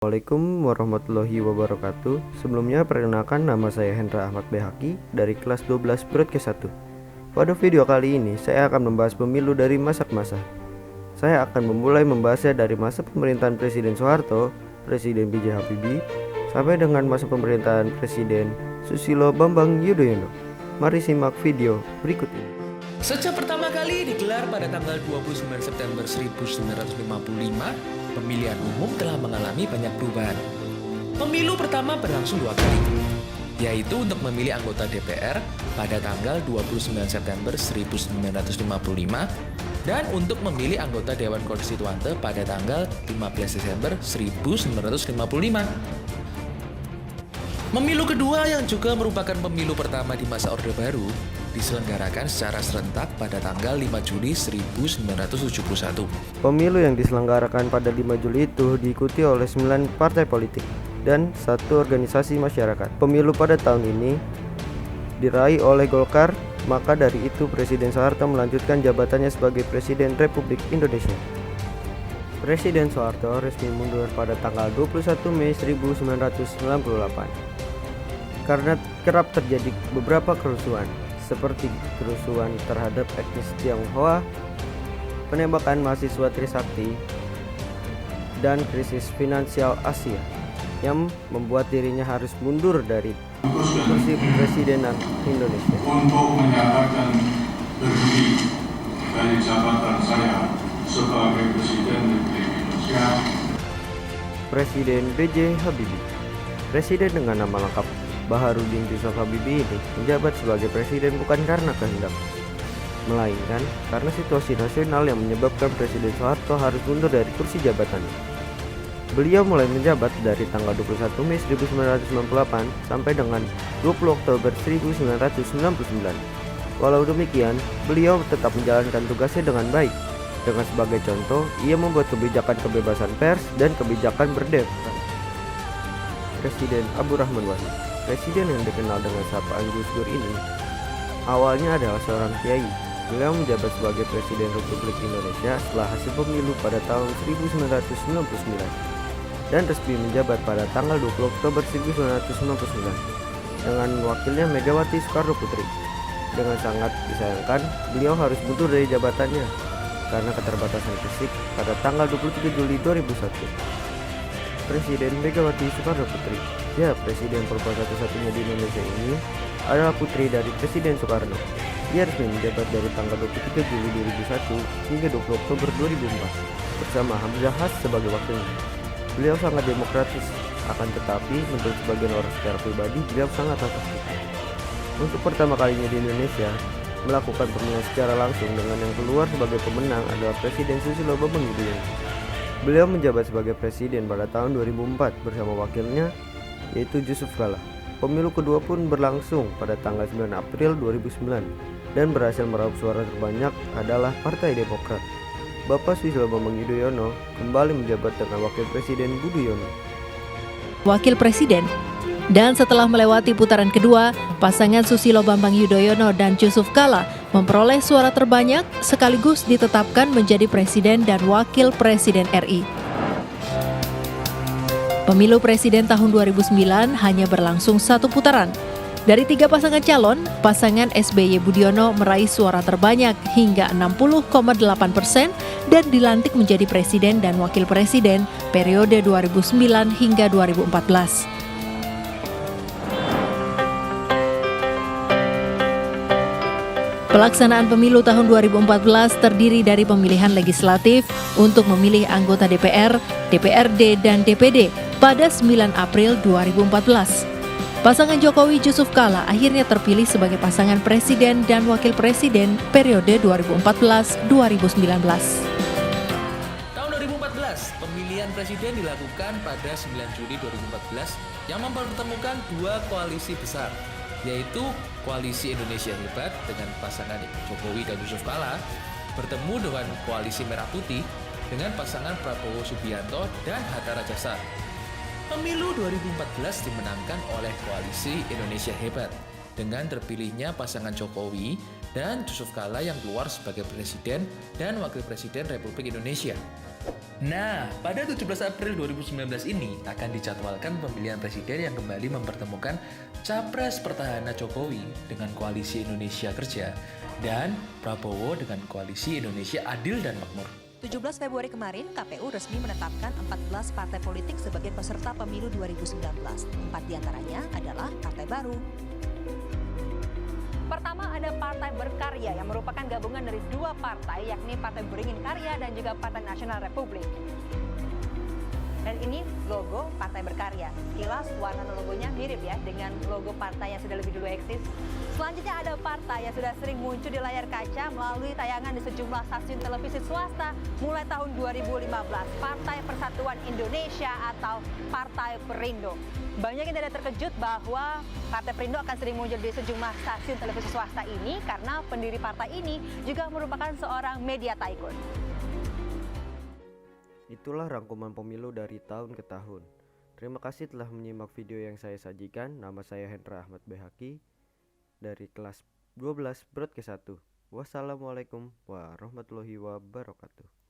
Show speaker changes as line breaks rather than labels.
Assalamualaikum warahmatullahi wabarakatuh. Sebelumnya perkenalkan, nama saya Hendra Ahmad Behaki dari kelas 12 Broadcast 1. Pada video kali ini saya akan membahas pemilu dari masa ke masa. Saya akan memulai membahasnya dari masa pemerintahan Presiden Soeharto, Presiden B.J. Habibie, sampai dengan masa pemerintahan Presiden Susilo Bambang Yudhoyono. Mari simak video berikut ini.
Sejak pertama kali digelar pada tanggal 29 September 1955, pemilihan umum telah mengalami banyak perubahan. Pemilu pertama berlangsung 2 kali, yaitu untuk memilih anggota DPR pada tanggal 29 September 1955 dan untuk memilih anggota Dewan Konstituante pada tanggal 15 Desember 1955. Pemilu kedua yang juga merupakan pemilu pertama di masa Orde Baru diselenggarakan secara serentak pada tanggal 5 Juli 1971.
Pemilu yang diselenggarakan pada 5 Juli itu diikuti oleh 9 partai politik dan 1 organisasi masyarakat. Pemilu pada tahun ini diraih oleh Golkar, maka dari itu Presiden Soeharto melanjutkan jabatannya sebagai Presiden Republik Indonesia. Presiden Soeharto resmi mundur pada tanggal 21 Mei 1998 karena kerap terjadi beberapa kerusuhan, seperti kerusuhan terhadap etnis Tionghoa, penembakan mahasiswa Trisakti, dan krisis finansial Asia yang membuat dirinya harus mundur dari kursi presidenan Indonesia.
Untuk menyatakan berhenti dari jabatan saya sebagai Presiden Republik Indonesia.
Presiden B.J. Habibie. Presiden dengan nama lengkap Baharudin Yusuf Habibie ini menjabat sebagai presiden bukan karena kehendak, melainkan karena situasi nasional yang menyebabkan Presiden Soeharto harus mundur dari kursi jabatannya. Beliau mulai menjabat dari tanggal 21 Mei 1998 sampai dengan 20 Oktober 1999. Walau demikian, beliau tetap menjalankan tugasnya dengan baik. Dengan sebagai contoh, ia membuat kebijakan kebebasan pers dan kebijakan berdemo. Presiden Abdurrahman Wahid. Presiden yang dikenal dengan sapaan Gus Dur ini awalnya adalah seorang kiai. Beliau menjabat sebagai Presiden Republik Indonesia setelah hasil pemilu pada tahun 1999 dan resmi menjabat pada tanggal 20 Oktober 1999 dengan wakilnya Megawati Soekarno Putri. Dengan sangat disayangkan, beliau harus mundur dari jabatannya karena keterbatasan fisik pada tanggal 23 Juli 2001. Presiden Megawati Soekarno Putri, ya Presiden perempuan satu-satunya di Indonesia ini, adalah putri dari Presiden Soekarno. Ia resmi menjabat dari tanggal 23 Juli 2001 hingga 20 Oktober 2004 bersama Hamzah Has sebagai wakilnya. Beliau sangat demokratis, akan tetapi menurut sebagian orang secara pribadi beliau sangat otoriter. Untuk pertama kalinya di Indonesia melakukan pemilihan secara langsung dengan yang keluar sebagai pemenang adalah Presiden Susilo Bambang Yudhoyono. Beliau menjabat sebagai presiden pada tahun 2004 bersama wakilnya yaitu Yusuf Kala. Pemilu kedua pun berlangsung pada tanggal 9 April 2009 dan berhasil meraup suara terbanyak adalah Partai Demokrat. Bapak Susilo Bambang Yudhoyono kembali menjabat dengan Wakil Presiden Budi Yono.
Wakil Presiden. Dan setelah melewati putaran kedua, pasangan Susilo Bambang Yudhoyono dan Yusuf Kala memperoleh suara terbanyak sekaligus ditetapkan menjadi Presiden dan Wakil Presiden RI. Pemilu Presiden tahun 2009 hanya berlangsung 1 putaran. Dari 3 pasangan calon, pasangan SBY Budiono meraih suara terbanyak hingga 60,8% dan dilantik menjadi Presiden dan Wakil Presiden periode 2009 hingga 2014. Pelaksanaan pemilu tahun 2014 terdiri dari pemilihan legislatif untuk memilih anggota DPR, DPRD, dan DPD pada 9 April 2014. Pasangan Jokowi Yusuf Kala akhirnya terpilih sebagai pasangan Presiden dan Wakil Presiden periode 2014-2019.
Tahun 2014, pemilihan presiden dilakukan pada 9 Juli 2014 yang mempertemukan 2 koalisi besar, yaitu Koalisi Indonesia Hebat dengan pasangan Jokowi dan Yusuf Kala bertemu dengan Koalisi Merah Putih dengan pasangan Prabowo Subianto dan Hatta Rajasa. Pemilu 2014 dimenangkan oleh Koalisi Indonesia Hebat dengan terpilihnya pasangan Jokowi dan Yusuf Kala yang keluar sebagai Presiden dan Wakil Presiden Republik Indonesia. Nah, pada 17 April 2019 ini akan dijadwalkan pemilihan presiden yang kembali mempertemukan Capres Petahana Jokowi dengan Koalisi Indonesia Kerja dan Prabowo dengan Koalisi Indonesia Adil dan Makmur.
17 Februari kemarin, KPU resmi menetapkan 14 partai politik sebagai peserta pemilu 2019. 4 diantaranya adalah partai baru.
Pertama ada Partai Berkarya yang merupakan gabungan dari dua partai, yakni Partai Beringin Karya dan juga Partai Nasional Republik. Dan ini logo Partai Berkarya. Sekilas warna logonya mirip ya dengan logo partai yang sudah lebih dulu eksis. Selanjutnya ada partai yang sudah sering muncul di layar kaca melalui tayangan di sejumlah stasiun televisi swasta mulai tahun 2015. Partai Persatuan Indonesia atau Partai Perindo. Banyak yang tidak terkejut bahwa Partai Perindo akan sering muncul di sejumlah stasiun televisi swasta ini karena pendiri partai ini juga merupakan seorang media tycoon.
Itulah rangkuman pemilu dari tahun ke tahun. Terima kasih telah menyimak video yang saya sajikan. Nama saya Hendra Ahmad Behaki dari kelas 12 Broadcast 1. Wassalamualaikum warahmatullahi wabarakatuh.